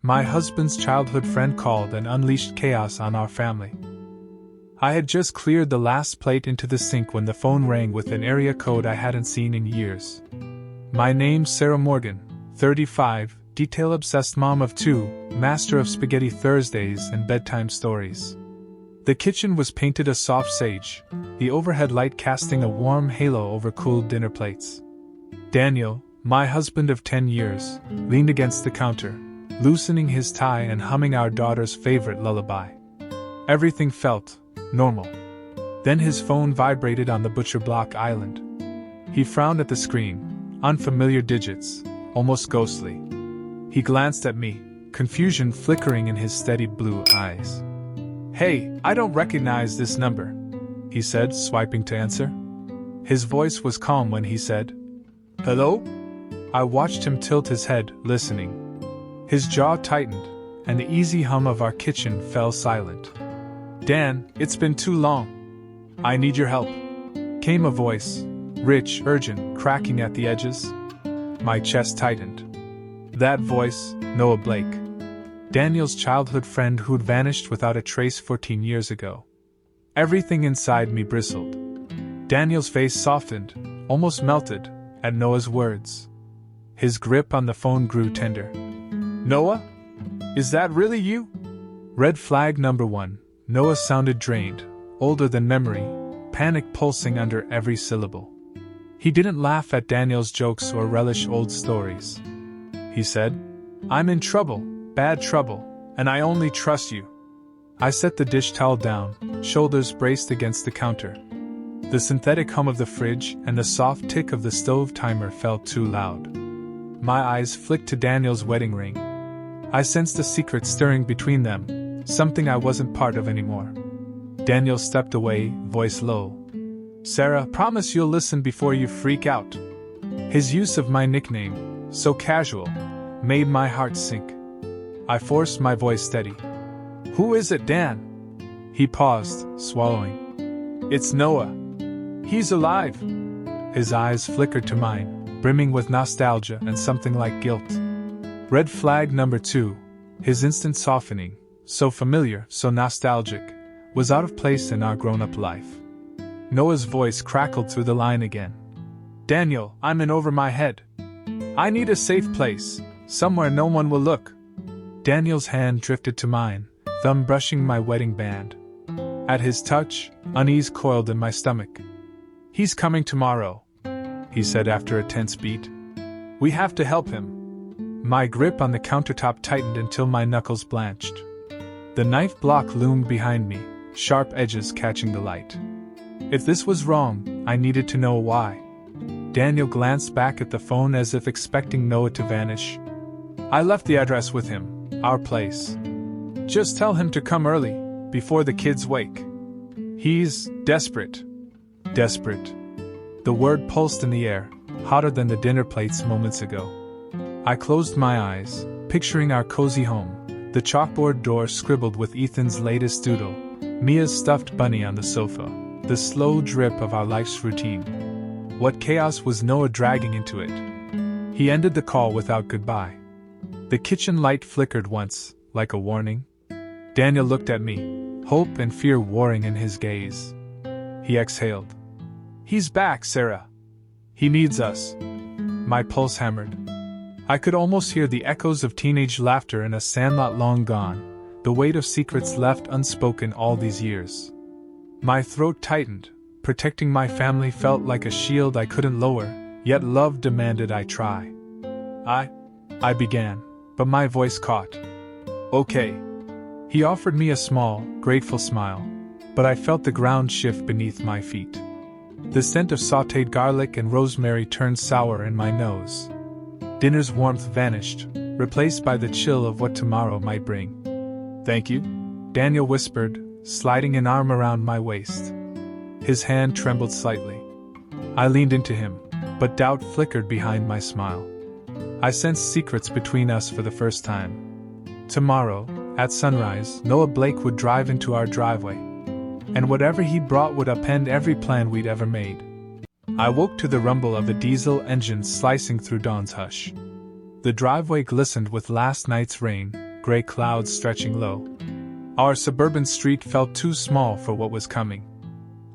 My husband's childhood friend called and unleashed chaos on our family. I had just cleared the last plate into the sink when the phone rang with an area code I hadn't seen in years. My name's Sarah Morgan, 35, detail-obsessed mom of 2, master of spaghetti Thursdays and bedtime stories. The kitchen was painted a soft sage, the overhead light casting a warm halo over cooled dinner plates. Daniel, my husband of 10 years, leaned against the counter, loosening his tie and humming our daughter's favorite lullaby. Everything felt normal. Then his phone vibrated on the butcher block island. He frowned at the screen, unfamiliar digits, almost ghostly. He glanced at me, confusion flickering in his steady blue eyes. "Hey, I don't recognize this number," he said, swiping to answer. His voice was calm when he said, "Hello?" I watched him tilt his head, listening. His jaw tightened, and the easy hum of our kitchen fell silent. "Dan, it's been too long. I need your help," came a voice, rich, urgent, cracking at the edges. My chest tightened. That voice, Noah Blake. Daniel's childhood friend who'd vanished without a trace 14 years ago. Everything inside me bristled. Daniel's face softened, almost melted, at Noah's words. His grip on the phone grew tender. "Noah? Is that really you?" Red flag number 1. Noah sounded drained, older than memory, panic pulsing under every syllable. He didn't laugh at Daniel's jokes or relish old stories. He said, "I'm in trouble, bad trouble, and I only trust you." I set the dish towel down, shoulders braced against the counter. The synthetic hum of the fridge and the soft tick of the stove timer felt too loud. My eyes flicked to Daniel's wedding ring. I sensed a secret stirring between them, something I wasn't part of anymore. Daniel stepped away, voice low. "Sarah, promise you'll listen before you freak out." His use of my nickname, so casual, made my heart sink. I forced my voice steady. "Who is it, Dan?" He paused, swallowing. "It's Noah. He's alive." His eyes flickered to mine, brimming with nostalgia and something like guilt. Red flag number 2, his instant softening, so familiar, so nostalgic, was out of place in our grown-up life. Noah's voice crackled through the line again. "Daniel, I'm in over my head. I need a safe place, somewhere no one will look." Daniel's hand drifted to mine, thumb brushing my wedding band. At his touch, unease coiled in my stomach. "He's coming tomorrow," he said after a tense beat. "We have to help him." My grip on the countertop tightened until my knuckles blanched. The knife block loomed behind me, sharp edges catching the light. If this was wrong, I needed to know why. Daniel glanced back at the phone as if expecting Noah to vanish. "I left the address with him, our place. Just tell him to come early, before the kids wake. He's desperate." Desperate. The word pulsed in the air, hotter than the dinner plates moments ago. I closed my eyes, picturing our cozy home, the chalkboard door scribbled with Ethan's latest doodle, Mia's stuffed bunny on the sofa, the slow drip of our life's routine. What chaos was Noah dragging into it? He ended the call without goodbye. The kitchen light flickered once, like a warning. Daniel looked at me, hope and fear warring in his gaze. He exhaled. "He's back, Sarah. He needs us." My pulse hammered. I could almost hear the echoes of teenage laughter in a sandlot long gone, the weight of secrets left unspoken all these years. My throat tightened, protecting my family felt like a shield I couldn't lower, yet love demanded I try. I began, but my voice caught. "Okay." He offered me a small, grateful smile, but I felt the ground shift beneath my feet. The scent of sautéed garlic and rosemary turned sour in my nose. Dinner's warmth vanished, replaced by the chill of what tomorrow might bring. "Thank you," Daniel whispered, sliding an arm around my waist. His hand trembled slightly. I leaned into him, but doubt flickered behind my smile. I sensed secrets between us for the first time. Tomorrow, at sunrise, Noah Blake would drive into our driveway, and whatever he brought would upend every plan we'd ever made. I woke to the rumble of a diesel engine slicing through dawn's hush. The driveway glistened with last night's rain, gray clouds stretching low. Our suburban street felt too small for what was coming.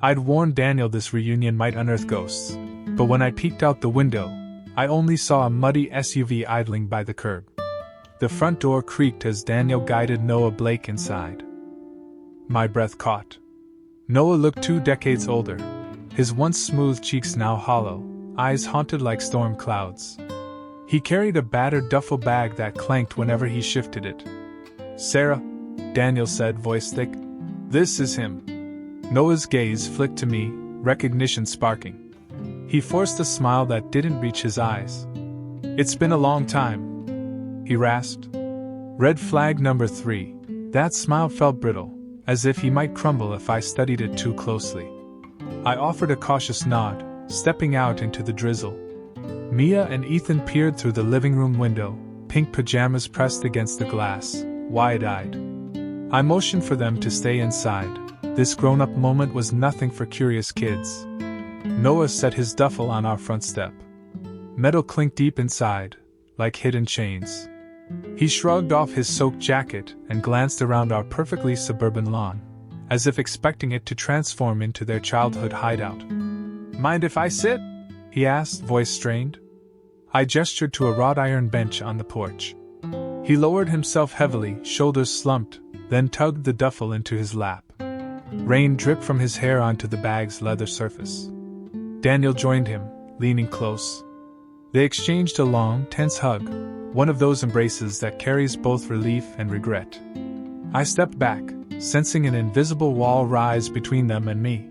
I'd warned Daniel this reunion might unearth ghosts, but when I peeked out the window, I only saw a muddy SUV idling by the curb. The front door creaked as Daniel guided Noah Blake inside. My breath caught. Noah looked 2 decades older, his once smooth cheeks now hollow, eyes haunted like storm clouds. He carried a battered duffel bag that clanked whenever he shifted it. "Sarah," Daniel said, voice thick. "This is him." Noah's gaze flicked to me, recognition sparking. He forced a smile that didn't reach his eyes. "It's been a long time," he rasped. Red flag number 3. That smile felt brittle, as if he might crumble if I studied it too closely. I offered a cautious nod, stepping out into the drizzle. Mia and Ethan peered through the living room window, pink pajamas pressed against the glass, wide-eyed. I motioned for them to stay inside. This grown-up moment was nothing for curious kids. Noah set his duffel on our front step. Metal clinked deep inside, like hidden chains. He shrugged off his soaked jacket and glanced around our perfectly suburban lawn, as if expecting it to transform into their childhood hideout. "Mind if I sit?" he asked, voice strained. I gestured to a wrought iron bench on the porch. He lowered himself heavily, shoulders slumped, then tugged the duffel into his lap. Rain dripped from his hair onto the bag's leather surface. Daniel joined him, leaning close. They exchanged a long, tense hug, one of those embraces that carries both relief and regret. I stepped back, sensing an invisible wall rise between them and me.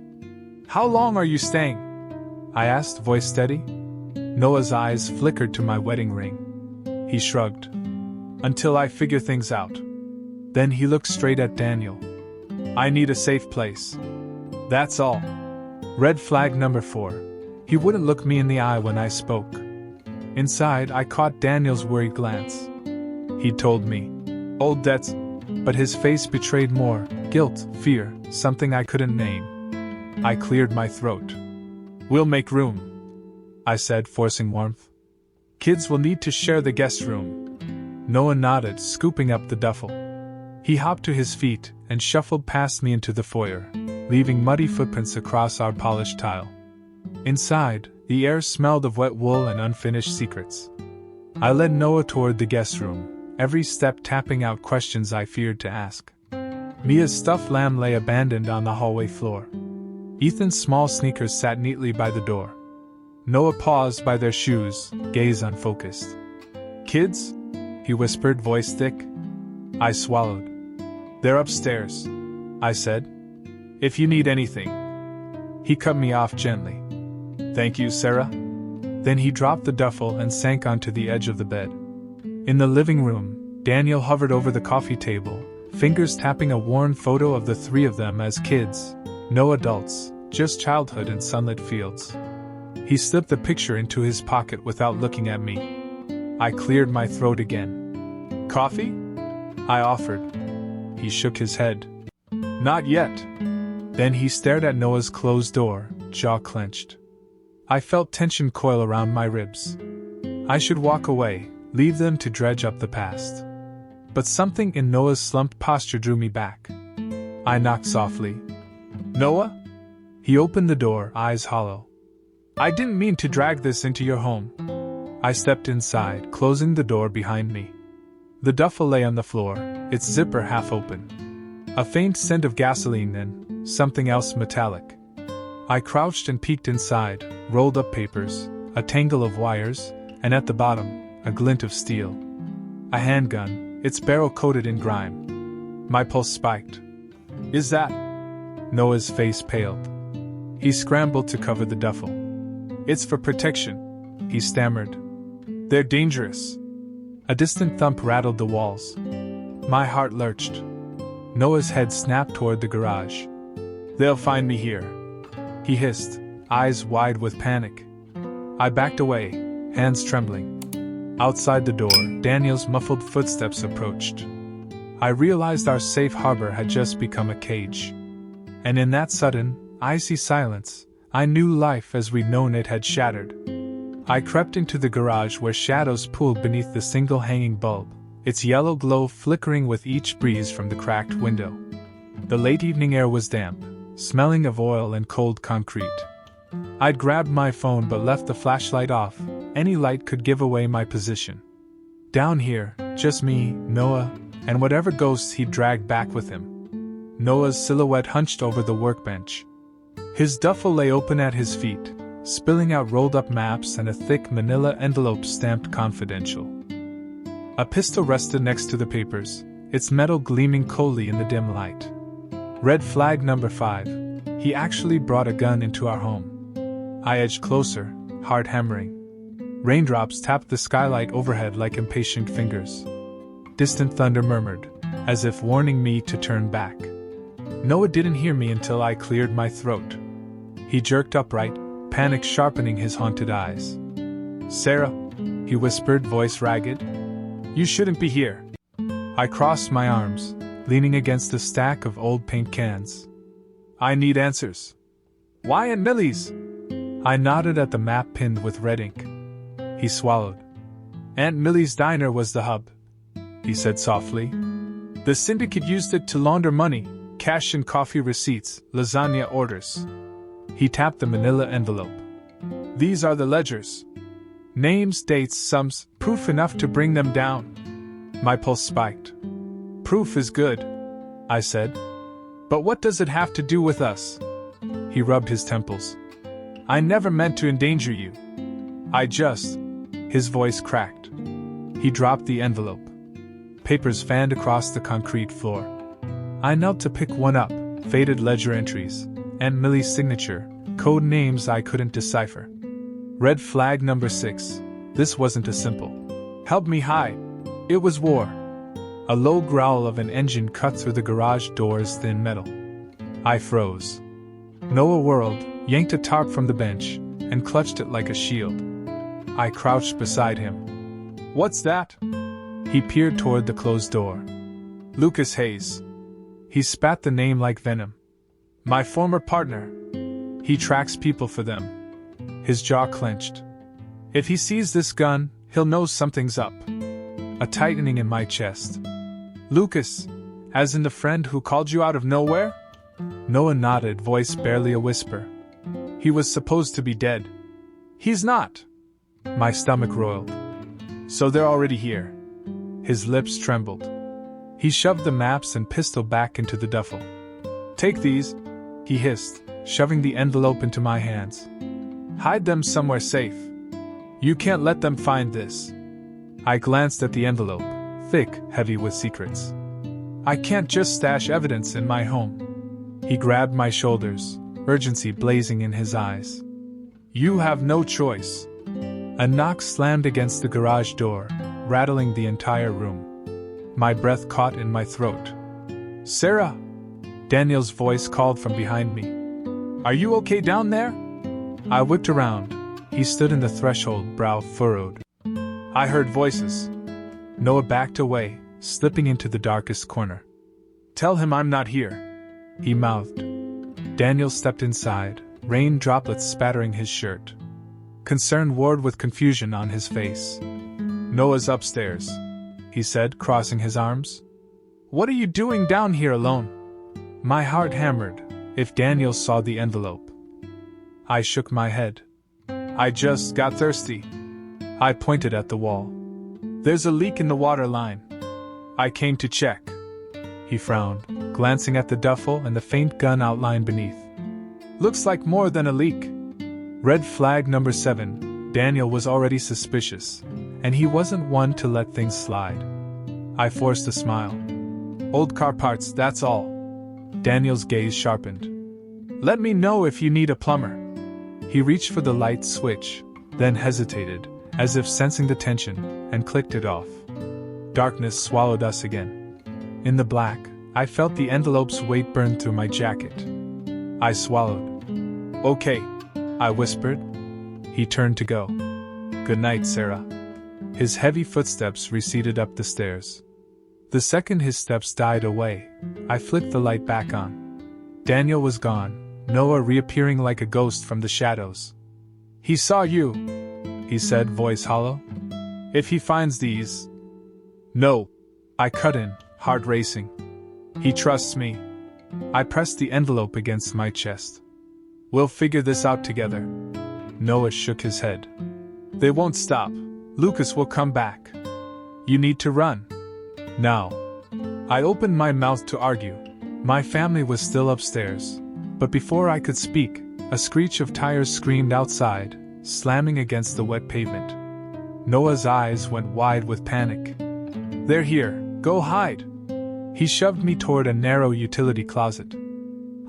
"How long are you staying?" I asked, voice steady. Noah's eyes flickered to my wedding ring. He shrugged. "Until I figure things out." Then he looked straight at Daniel. "I need a safe place. That's all." Red flag number 4. He wouldn't look me in the eye when I spoke. Inside, I caught Daniel's worried glance. He told me, "Old debts," but his face betrayed more, guilt, fear, something I couldn't name. I cleared my throat. "We'll make room," I said, forcing warmth. "Kids will need to share the guest room." Noah nodded, scooping up the duffel. He hopped to his feet and shuffled past me into the foyer, leaving muddy footprints across our polished tile. Inside, the air smelled of wet wool and unfinished secrets. I led Noah toward the guest room, every step tapping out questions I feared to ask. Mia's stuffed lamb lay abandoned on the hallway floor. Ethan's small sneakers sat neatly by the door. Noah paused by their shoes, gaze unfocused. "Kids?" he whispered, voice thick. I swallowed. "They're upstairs," I said. "If you need anything." He cut me off gently. "Thank you, Sarah." Then he dropped the duffel and sank onto the edge of the bed. In the living room, Daniel hovered over the coffee table, fingers tapping a worn photo of the 3 of them as kids. No adults, just childhood and sunlit fields. He slipped the picture into his pocket without looking at me. I cleared my throat again. "Coffee?" I offered. He shook his head. "Not yet." Then he stared at Noah's closed door, jaw clenched. I felt tension coil around my ribs. I should walk away, leave them to dredge up the past. But something in Noah's slumped posture drew me back. I knocked softly. "Noah?" He opened the door, eyes hollow. "I didn't mean to drag this into your home." I stepped inside, closing the door behind me. The duffel lay on the floor, its zipper half open. A faint scent of gasoline and something else metallic. I crouched and peeked inside, rolled up papers, a tangle of wires, and at the bottom, a glint of steel. A handgun, its barrel coated in grime. My pulse spiked. "Is that?" Noah's face paled. He scrambled to cover the duffel. "It's for protection," he stammered. "They're dangerous." A distant thump rattled the walls. My heart lurched. Noah's head snapped toward the garage. "They'll find me here," he hissed, eyes wide with panic. I backed away, hands trembling. Outside the door, Daniel's muffled footsteps approached. I realized our safe harbor had just become a cage. And in that sudden, icy silence, I knew life as we'd known it had shattered. I crept into the garage where shadows pooled beneath the single hanging bulb, its yellow glow flickering with each breeze from the cracked window. The late evening air was damp, smelling of oil and cold concrete. I'd grabbed my phone but left the flashlight off. Any light could give away my position. Down here, just me, Noah, and whatever ghosts he'd dragged back with him. Noah's silhouette hunched over the workbench. His duffel lay open at his feet, spilling out rolled-up maps and a thick manila envelope stamped confidential. A pistol rested next to the papers, its metal gleaming coldly in the dim light. Red flag number 5. He actually brought a gun into our home. I edged closer, heart hammering. Raindrops tapped the skylight overhead like impatient fingers. Distant thunder murmured, as if warning me to turn back. Noah didn't hear me until I cleared my throat. He jerked upright, panic sharpening his haunted eyes. "Sarah," he whispered, voice ragged. "You shouldn't be here." I crossed my arms, leaning against a stack of old paint cans. "I need answers." "Why Aunt Millie's?" I nodded at the map pinned with red ink. He swallowed. "Aunt Millie's diner was the hub," he said softly. "The syndicate used it to launder money, cash and coffee receipts, lasagna orders." He tapped the manila envelope. "These are the ledgers. Names, dates, sums, proof enough to bring them down." My pulse spiked. "Proof is good," I said. "But what does it have to do with us?" He rubbed his temples. "I never meant to endanger you. I just..." His voice cracked. He dropped the envelope. Papers fanned across the concrete floor. I knelt to pick one up, faded ledger entries, Aunt Millie's signature, code names I couldn't decipher. Red flag number 6. This wasn't a simple "help me hide." It was war. A low growl of an engine cut through the garage door's thin metal. I froze. Noah whirled, yanked a tarp from the bench, and clutched it like a shield. I crouched beside him. "What's that?" He peered toward the closed door. "Lucas Hayes." He spat the name like venom. "My former partner. He tracks people for them." His jaw clenched. "If he sees this gun, he'll know something's up." A tightening in my chest. "Lucas, as in the friend who called you out of nowhere?" Noah nodded, voice barely a whisper. "He was supposed to be dead." "He's not." My stomach roiled. "So they're already here." His lips trembled. He shoved the maps and pistol back into the duffel. "Take these," he hissed, shoving the envelope into my hands. "Hide them somewhere safe. You can't let them find this." I glanced at the envelope, thick, heavy with secrets. "I can't just stash evidence in my home." He grabbed my shoulders, urgency blazing in his eyes. "You have no choice." A knock slammed against the garage door, rattling the entire room. My breath caught in my throat. "Sarah!" Daniel's voice called from behind me. "Are you okay down there?" I whipped around. He stood in the threshold, brow furrowed. I heard voices. Noah backed away, slipping into the darkest corner. "Tell him I'm not here," he mouthed. Daniel stepped inside, rain droplets spattering his shirt. Concern warred with confusion on his face. "Noah's upstairs," he said, crossing his arms. "What are you doing down here alone?" My heart hammered. If Daniel saw the envelope. I shook my head. "I just got thirsty." I pointed at the wall. "There's a leak in the water line. I came to check." He frowned, glancing at the duffel and the faint gun outline beneath. "Looks like more than a leak." Red flag number 7. Daniel was already suspicious, and he wasn't one to let things slide. I forced a smile. "Old car parts, that's all." Daniel's gaze sharpened. "Let me know if you need a plumber." He reached for the light switch, then hesitated, as if sensing the tension, and clicked it off. Darkness swallowed us again. In the black, I felt the envelope's weight burn through my jacket. I swallowed. "Okay," I whispered. He turned to go. "Good night, Sarah." His heavy footsteps receded up the stairs. The second his steps died away, I flicked the light back on. Daniel was gone, Noah reappearing like a ghost from the shadows. "He saw you," he said, voice hollow. "If he finds these..." No, I cut in, heart racing. He trusts me. I pressed the envelope against my chest. We'll figure this out together. Noah shook his head. They won't stop. Lucas will come back. You need to run. Now. I opened my mouth to argue. My family was still upstairs. But before I could speak, a screech of tires screamed outside, slamming against the wet pavement. Noah's eyes went wide with panic. They're here. Go hide. He shoved me toward a narrow utility closet.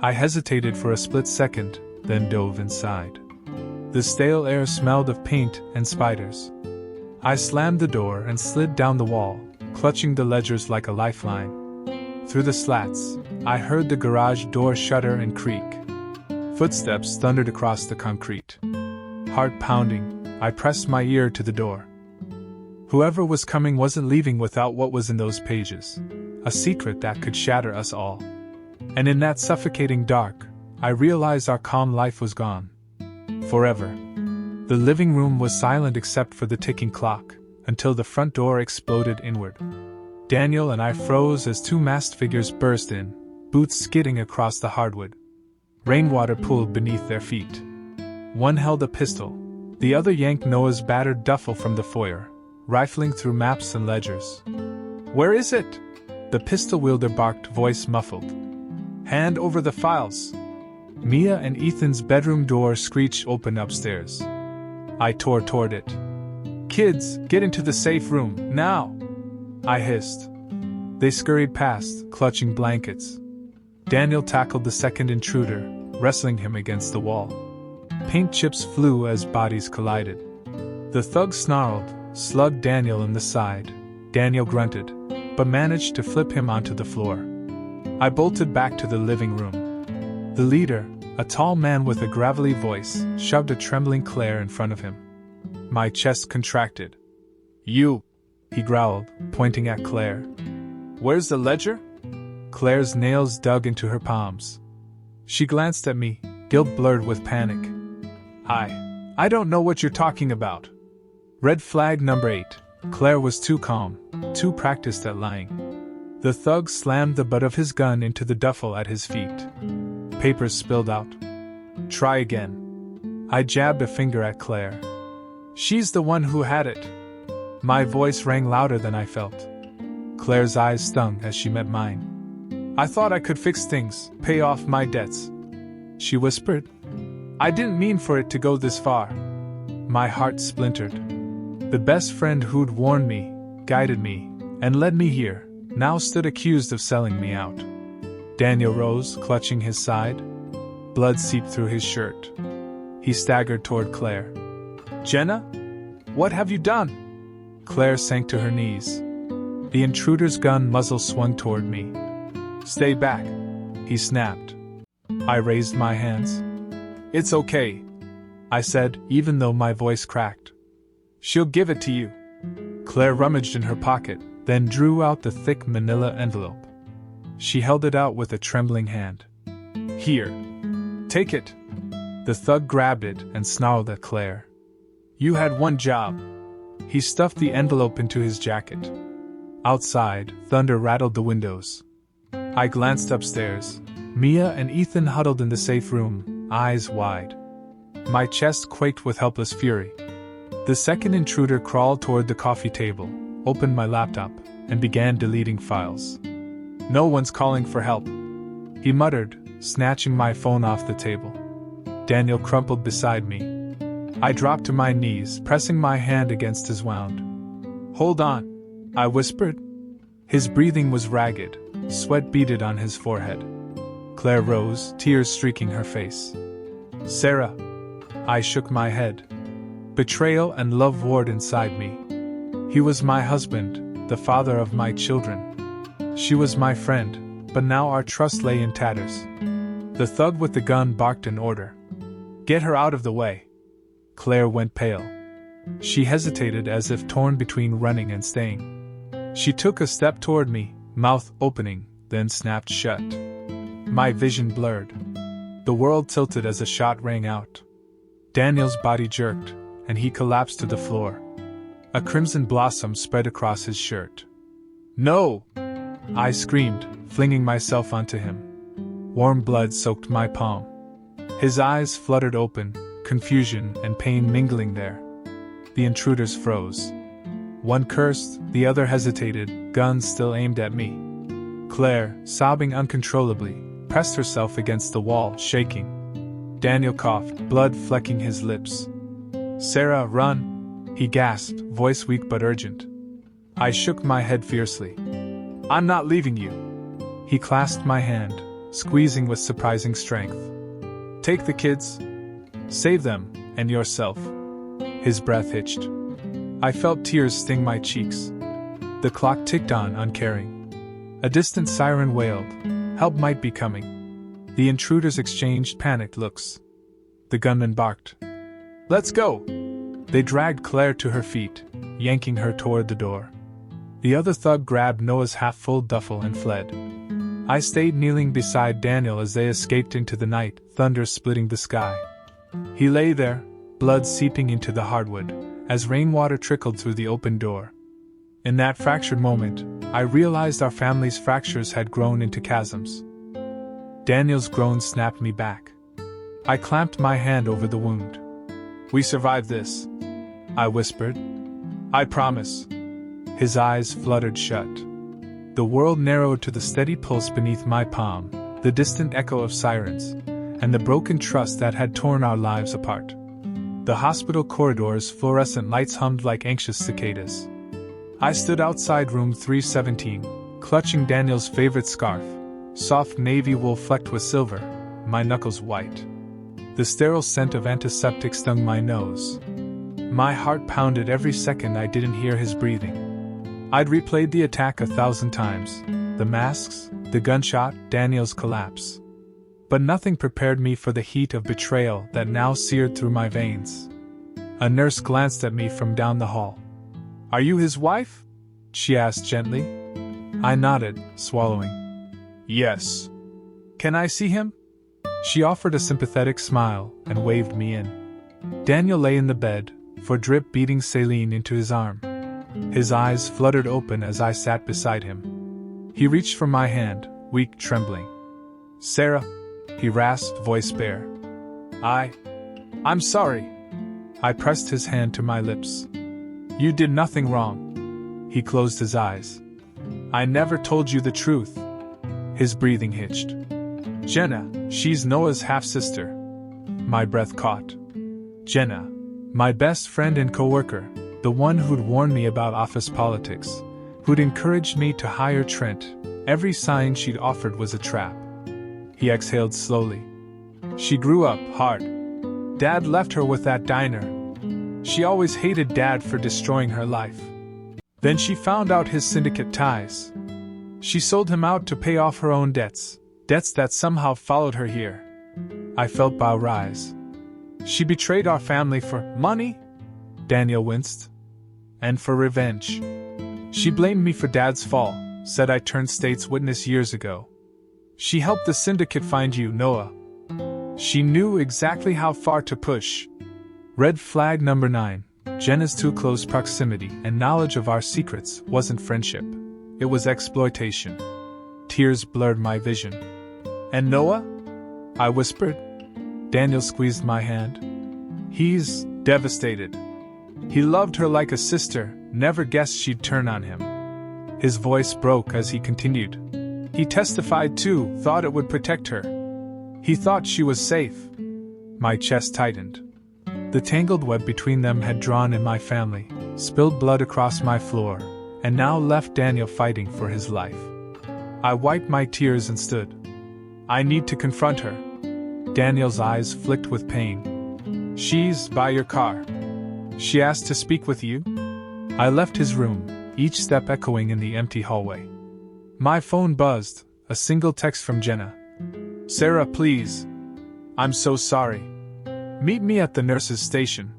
I hesitated for a split second, then dove inside. The stale air smelled of paint and spiders. I slammed the door and slid down the wall, clutching the ledgers like a lifeline. Through the slats, I heard the garage door shudder and creak. Footsteps thundered across the concrete. Heart pounding, I pressed my ear to the door. Whoever was coming wasn't leaving without what was in those pages. A secret that could shatter us all. And in that suffocating dark, I realized our calm life was gone. Forever. The living room was silent except for the ticking clock, until the front door exploded inward. Daniel and I froze as two masked figures burst in, boots skidding across the hardwood. Rainwater pooled beneath their feet. One held a pistol, the other yanked Noah's battered duffel from the foyer, rifling through maps and ledgers. Where is it? The pistol wielder barked, voice muffled. Hand over the files. Mia and Ethan's bedroom door screeched open upstairs. I tore toward it. Kids, get into the safe room, now! I hissed. They scurried past, clutching blankets. Daniel tackled the second intruder, wrestling him against the wall. Paint chips flew as bodies collided. The thug snarled, slugged Daniel in the side. Daniel grunted, but managed to flip him onto the floor. I bolted back to the living room. The leader, a tall man with a gravelly voice, shoved a trembling Claire in front of him. My chest contracted. You, he growled, pointing at Claire. Where's the ledger? Claire's nails dug into her palms. She glanced at me, guilt blurred with panic. I don't know what you're talking about. Red flag number 8. Claire was too calm, too practiced at lying. The thug slammed the butt of his gun into the duffel at his feet. Papers spilled out. Try again. I jabbed a finger at Claire. She's the one who had it. My voice rang louder than I felt. Claire's eyes stung as she met mine. I thought I could fix things, pay off my debts. She whispered. I didn't mean for it to go this far. My heart splintered. The best friend who'd warned me, guided me, and led me here, now stood accused of selling me out. Daniel rose, clutching his side. Blood seeped through his shirt. He staggered toward Claire. Jenna? What have you done? Claire sank to her knees. The intruder's gun muzzle swung toward me. Stay back, he snapped. I raised my hands. It's okay, I said, even though my voice cracked. She'll give it to you. Claire rummaged in her pocket, then drew out the thick manila envelope. She held it out with a trembling hand. Here. Take it. The thug grabbed it and snarled at Claire. You had one job. He stuffed the envelope into his jacket. Outside, thunder rattled the windows. I glanced upstairs. Mia and Ethan huddled in the safe room, eyes wide. My chest quaked with helpless fury. The second intruder crawled toward the coffee table, opened my laptop, and began deleting files. No one's calling for help, he muttered, snatching my phone off the table. Daniel crumpled beside me. I dropped to my knees, pressing my hand against his wound. Hold on, I whispered. His breathing was ragged, sweat beaded on his forehead. Claire rose, tears streaking her face. Sarah. I shook my head. Betrayal and love warred inside me. He was my husband, the father of my children. She was my friend, but now our trust lay in tatters. The thug with the gun barked an order. Get her out of the way. Claire went pale. She hesitated as if torn between running and staying. She took a step toward me, mouth opening, then snapped shut. My vision blurred. The world tilted as a shot rang out. Daniel's body jerked, and he collapsed to the floor. A crimson blossom spread across his shirt. No! I screamed, flinging myself onto him. Warm blood soaked my palm. His eyes fluttered open, confusion and pain mingling there. The intruders froze. One cursed, the other hesitated, guns still aimed at me. Claire, sobbing uncontrollably, pressed herself against the wall, shaking. Daniel coughed, blood flecking his lips. "Sarah, run!" he gasped, voice weak but urgent. I shook my head fiercely. "I'm not leaving you!" He clasped my hand, squeezing with surprising strength. "Take the kids. Save them, and yourself." His breath hitched. I felt tears sting my cheeks. The clock ticked on, uncaring. A distant siren wailed. Help might be coming. The intruders exchanged panicked looks. The gunman barked. "Let's go!" They dragged Claire to her feet, yanking her toward the door. The other thug grabbed Noah's half-full duffel and fled. I stayed kneeling beside Daniel as they escaped into the night, thunder splitting the sky. He lay there, blood seeping into the hardwood, as rainwater trickled through the open door. In that fractured moment, I realized our family's fractures had grown into chasms. Daniel's groan snapped me back. I clamped my hand over the wound. "We survived this," I whispered. "I promise." His eyes fluttered shut. The world narrowed to the steady pulse beneath my palm, the distant echo of sirens, and the broken trust that had torn our lives apart. The hospital corridors' fluorescent lights hummed like anxious cicadas. I stood outside room 317, clutching Daniel's favorite scarf, soft navy wool flecked with silver, my knuckles white. The sterile scent of antiseptic stung my nose. My heart pounded every second I didn't hear his breathing. I'd replayed the attack 1,000 times, the masks, the gunshot, Daniel's collapse. But nothing prepared me for the heat of betrayal that now seared through my veins. A nurse glanced at me from down the hall. "Are you his wife?" she asked gently. I nodded, swallowing. "Yes." "Can I see him?" She offered a sympathetic smile and waved me in. Daniel lay in the bed, for drip beating saline into his arm. His eyes fluttered open as I sat beside him. He reached for my hand, weak, trembling. "Sarah," he rasped, voice bare. I'm sorry." I pressed his hand to my lips. "You did nothing wrong." He closed his eyes. "I never told you the truth." His breathing hitched. "Jenna, she's Noah's half-sister." My breath caught. Jenna, my best friend and co-worker, the one who'd warned me about office politics, who'd encouraged me to hire Trent. Every sign she'd offered was a trap. He exhaled slowly. "She grew up hard. Dad left her with that diner. She always hated Dad for destroying her life. Then she found out his syndicate ties. She sold him out to pay off her own debts that somehow followed her here." I felt bow rise. "She betrayed our family for money?" Daniel winced. "And for revenge. She blamed me for Dad's fall, said I turned state's witness years ago. She helped the syndicate find you, Noah. She knew exactly how far to push." Red flag number 9. Jenna's too close proximity and knowledge of our secrets wasn't friendship. It was exploitation. Tears blurred my vision. "And Noah?" I whispered. Daniel squeezed my hand. "He's devastated. He loved her like a sister, never guessed she'd turn on him." His voice broke as he continued. "He testified too, thought it would protect her. He thought she was safe." My chest tightened. The tangled web between them had drawn in my family, spilled blood across my floor, and now left Daniel fighting for his life. I wiped my tears and stood. "I need to confront her." Daniel's eyes flicked with pain. "She's by your car. She asked to speak with you." I left his room, each step echoing in the empty hallway. My phone buzzed, a single text from Jenna. "Sarah, please. I'm so sorry. Meet me at the nurse's station."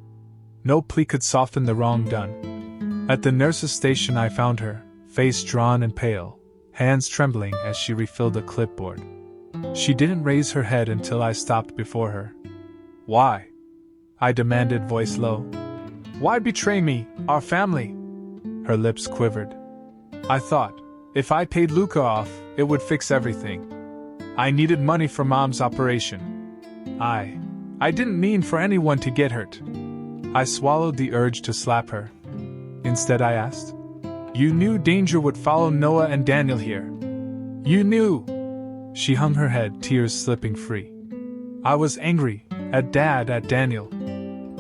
No plea could soften the wrong done. At the nurse's station I found her, face drawn and pale, hands trembling as she refilled a clipboard. She didn't raise her head until I stopped before her. "Why?" I demanded, voice low. "Why betray me, our family?" Her lips quivered. "I thought If I paid Luca off, it would fix everything. I needed money for Mom's operation. I didn't mean for anyone to get hurt. I swallowed the urge to slap her. Instead, I asked, "You knew danger would follow Noah and Daniel here. You knew." She hung her head, tears slipping free. I was angry, at Dad, at Daniel.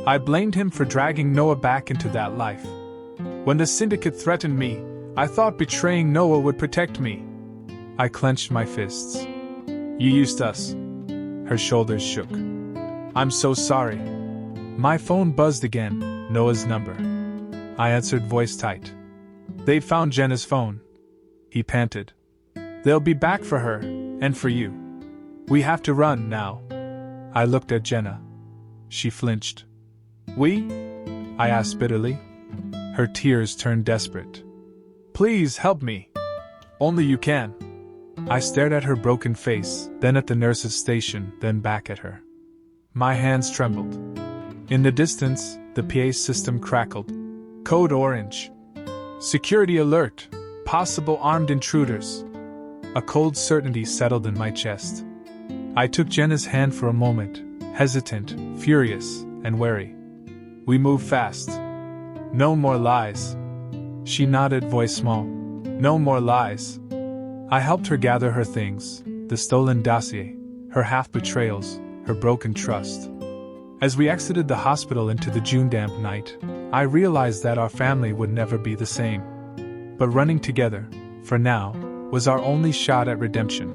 I blamed him for dragging Noah back into that life. When the syndicate threatened me, I thought betraying Noah would protect me. I clenched my fists. "You used us." Her shoulders shook. "I'm so sorry." My phone buzzed again, Noah's number. I answered, voice tight. "They found Jenna's phone," he panted. "They'll be back for her, and for you. We have to run now." I looked at Jenna. She flinched. "We?" I asked bitterly. Her tears turned desperate. "Please help me. Only you can." I stared at her broken face, then at the nurse's station, then back at her. My hands trembled. In the distance, the PA system crackled. Code orange. Security alert. Possible armed intruders. A cold certainty settled in my chest. I took Jenna's hand for a moment, hesitant, furious, and wary. "We move fast. No more lies." She nodded, voice small. "No more lies." I helped her gather her things, the stolen dossier, her half-betrayals, her broken trust. As we exited the hospital into the June damp night, I realized that our family would never be the same. But running together, for now, was our only shot at redemption.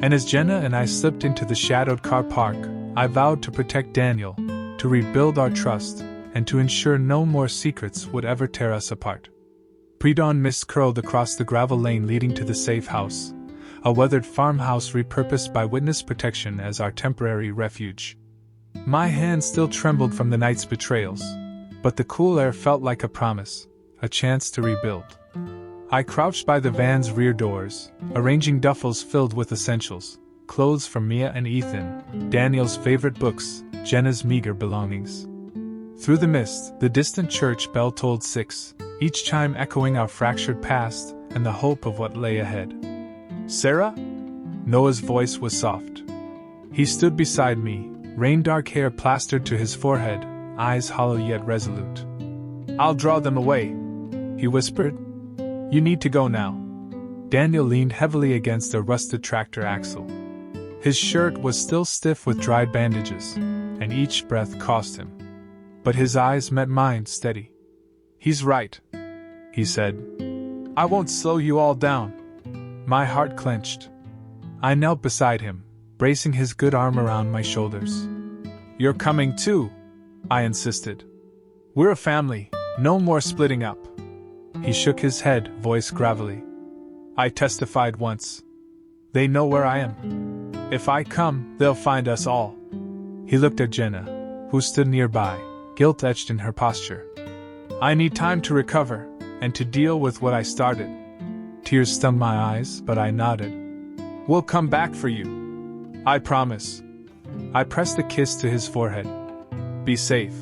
And as Jenna and I slipped into the shadowed car park, I vowed to protect Daniel, to rebuild our trust, and to ensure no more secrets would ever tear us apart. Pre-dawn mist curled across the gravel lane leading to the safe house, a weathered farmhouse repurposed by witness protection as our temporary refuge. My hands still trembled from the night's betrayals, but the cool air felt like a promise, a chance to rebuild. I crouched by the van's rear doors, arranging duffels filled with essentials, clothes for Mia and Ethan, Daniel's favorite books, Jenna's meager belongings. Through the mist, the distant church bell tolled 6, each chime echoing our fractured past and the hope of what lay ahead. "Sarah?" Noah's voice was soft. He stood beside me, rain-dark hair plastered to his forehead, eyes hollow yet resolute. "I'll draw them away," he whispered. "You need to go now." Daniel leaned heavily against a rusted tractor axle. His shirt was still stiff with dried bandages, and each breath cost him. But his eyes met mine steady. "He's right," he said. "I won't slow you all down." My heart clenched. I knelt beside him, bracing his good arm around my shoulders. "You're coming too," I insisted. "We're a family, no more splitting up." He shook his head, voice gravelly. "I testified once. They know where I am. If I come, they'll find us all." He looked at Jenna, who stood nearby, guilt etched in her posture. "I need time to recover, and to deal with what I started." Tears stung my eyes, but I nodded. "We'll come back for you. I promise." I pressed a kiss to his forehead. "Be safe."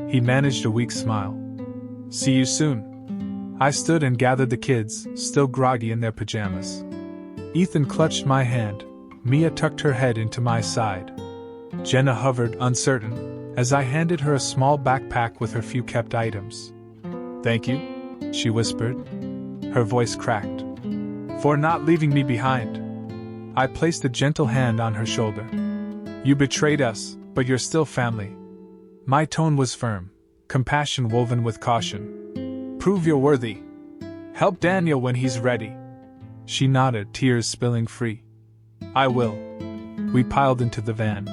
He managed a weak smile. "See you soon." I stood and gathered the kids, still groggy in their pajamas. Ethan clutched my hand. Mia tucked her head into my side. Jenna hovered, uncertain, as I handed her a small backpack with her few kept items. "Thank you," she whispered. Her voice cracked. "For not leaving me behind." I placed a gentle hand on her shoulder. "You betrayed us, but you're still family." My tone was firm, compassion woven with caution. "Prove you're worthy. Help Daniel when he's ready." She nodded, tears spilling free. "I will." We piled into the van.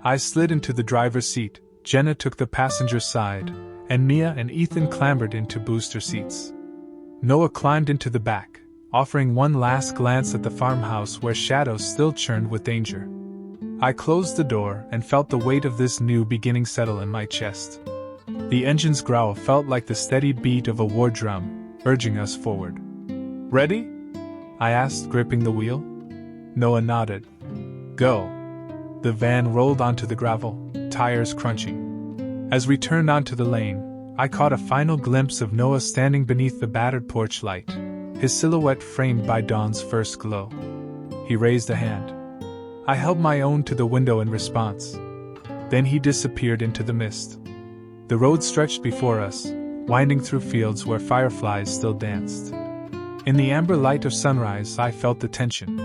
I slid into the driver's seat, Jenna took the passenger side, and Mia and Ethan clambered into booster seats. Noah climbed into the back, offering one last glance at the farmhouse where shadows still churned with danger. I closed the door and felt the weight of this new beginning settle in my chest. The engine's growl felt like the steady beat of a war drum, urging us forward. "Ready?" I asked, gripping the wheel. Noah nodded. "Go." The van rolled onto the gravel, tires crunching. As we turned onto the lane, I caught a final glimpse of Noah standing beneath the battered porch light, his silhouette framed by dawn's first glow. He raised a hand. I held my own to the window in response. Then he disappeared into the mist. The road stretched before us, winding through fields where fireflies still danced. In the amber light of sunrise, I felt the tension.